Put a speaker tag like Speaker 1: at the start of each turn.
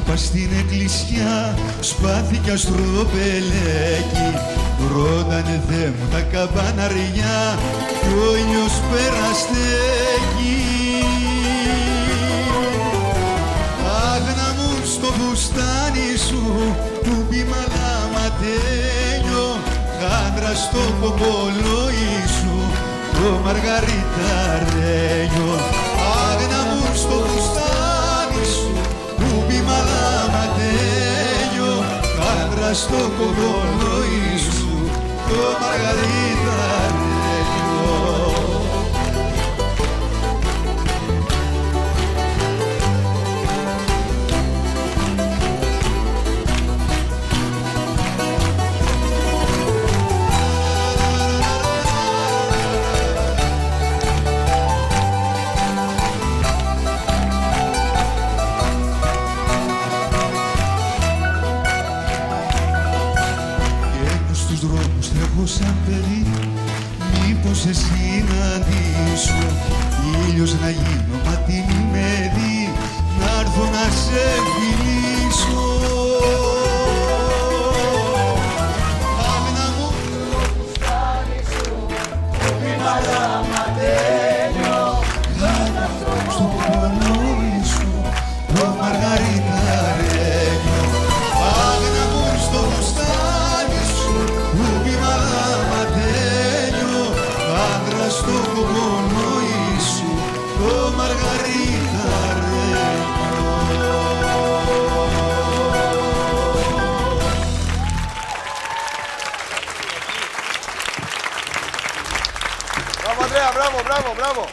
Speaker 1: πας στην εκκλησιά, σπάθηκε αστροπελέκι. Ρώτανε Θεέ μου τα καμπαναριά κι ο ήλιος περαστέκει. Άγνα μου στο φουστάνι σου του πει μαλαματένιο, χάντρα στο κομπολόι σου το μαργαριταρένιο. Άγνα μου στο φουστάνι σου του πει μαλαματένιο, χάντρα στο κομπολόι σου το μαργαριταρένιο. Τρέχω σαν παιδί, μήπως σε συναντήσω, ήλιος να γίνω, μα τι μη με δει, να έρθω να σε φιλήσω. Άγνα μου στο φουστάνι σου, το μαλαματένιο, χάνα στο κολόνι σου, το μαργαριταρένιο. Άγνα μου στο φουστάνι σου, στο κοκονόι σου το μαργαριταρένιο.
Speaker 2: Μπράβο Ανδρέα, μπράβο, μπράβο, μπράβο.